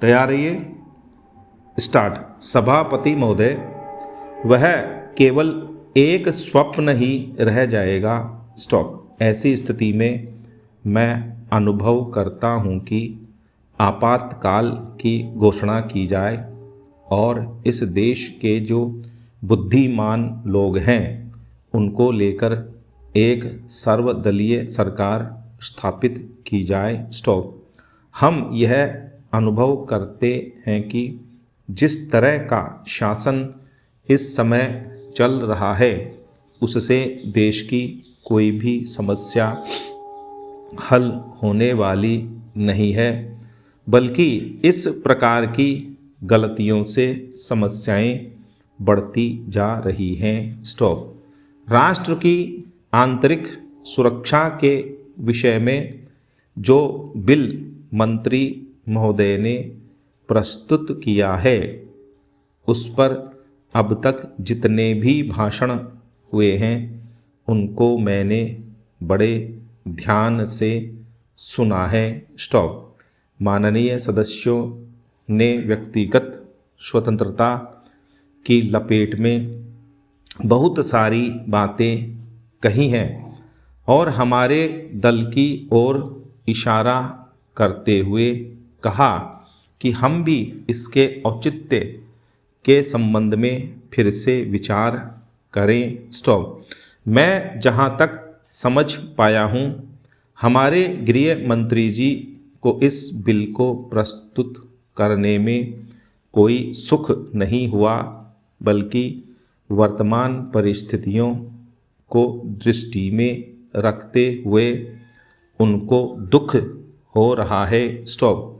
तैयार रहिए। स्टार्ट। सभापति महोदय, वह केवल एक स्वप्न ही रह जाएगा। स्टॉप। ऐसी स्थिति में मैं अनुभव करता हूँ कि आपातकाल की घोषणा की जाए और इस देश के जो बुद्धिमान लोग हैं उनको लेकर एक सर्वदलीय सरकार स्थापित की जाए। स्टॉप। हम यह अनुभव करते हैं कि जिस तरह का शासन इस समय चल रहा है उससे देश की कोई भी समस्या हल होने वाली नहीं है, बल्कि इस प्रकार की गलतियों से समस्याएं बढ़ती जा रही हैं। स्टॉप। राष्ट्र की आंतरिक सुरक्षा के विषय में जो बिल मंत्री महोदय ने प्रस्तुत किया है उस पर अब तक जितने भी भाषण हुए हैं उनको मैंने बड़े ध्यान से सुना है। स्टॉप। माननीय सदस्यों ने व्यक्तिगत स्वतंत्रता की लपेट में बहुत सारी बातें कही हैं और हमारे दल की ओर इशारा करते हुए कहा कि हम भी इसके औचित्य के संबंध में फिर से विचार करें। स्टॉप। मैं जहां तक समझ पाया हूं हमारे गृह मंत्री जी को इस बिल को प्रस्तुत करने में कोई सुख नहीं हुआ, बल्कि वर्तमान परिस्थितियों को दृष्टि में रखते हुए उनको दुख हो रहा है। स्टॉप।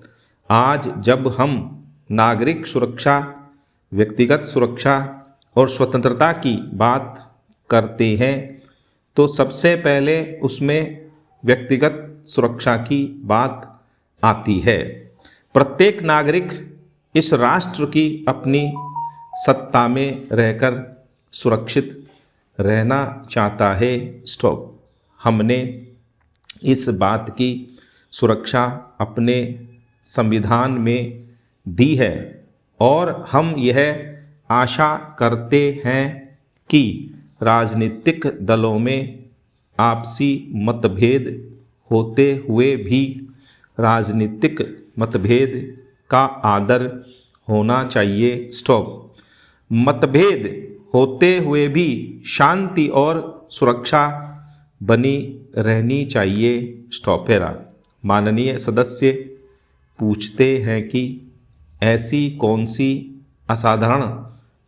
आज जब हम नागरिक सुरक्षा, व्यक्तिगत सुरक्षा और स्वतंत्रता की बात करते हैं तो सबसे पहले उसमें व्यक्तिगत सुरक्षा की बात आती है। प्रत्येक नागरिक इस राष्ट्र की अपनी सत्ता में रहकर सुरक्षित रहना चाहता है। स्टॉप। हमने इस बात की सुरक्षा अपने संविधान में दी है और हम यह आशा करते हैं कि राजनीतिक दलों में आपसी मतभेद होते हुए भी राजनीतिक मतभेद का आदर होना चाहिए। स्टॉप। मतभेद होते हुए भी शांति और सुरक्षा बनी रहनी चाहिए। स्टॉपेरा। माननीय सदस्य पूछते हैं कि ऐसी कौन सी असाधारण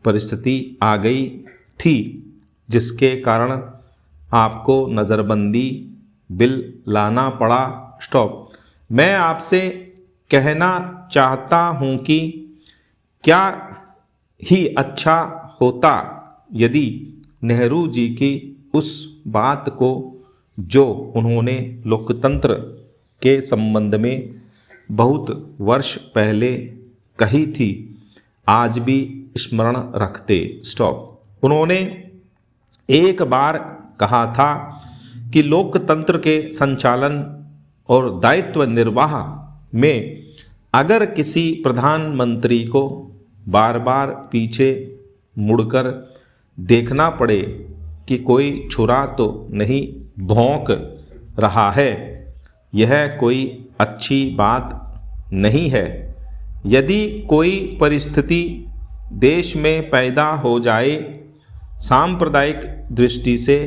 परिस्थिति आ गई थी जिसके कारण आपको नज़रबंदी बिल लाना पड़ा। स्टॉप। मैं आपसे कहना चाहता हूं कि क्या ही अच्छा होता यदि नेहरू जी की उस बात को जो उन्होंने लोकतंत्र के संबंध में बहुत वर्ष पहले कही थी आज भी स्मरण रखते। स्टॉप। उन्होंने एक बार कहा था कि लोकतंत्र के संचालन और दायित्व निर्वाह में अगर किसी प्रधानमंत्री को बार बार पीछे मुड़कर देखना पड़े कि कोई छुरा तो नहीं भौंक रहा है, यह कोई अच्छी बात नहीं है। यदि कोई परिस्थिति देश में पैदा हो जाए, सांप्रदायिक दृष्टि से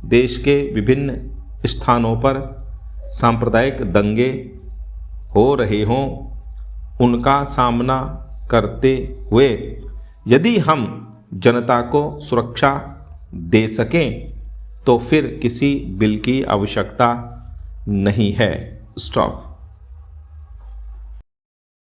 देश के विभिन्न स्थानों पर सांप्रदायिक दंगे हो रहे हों, उनका सामना करते हुए यदि हम जनता को सुरक्षा दे सकें तो फिर किसी बिल की आवश्यकता नहीं है। स्टॉप।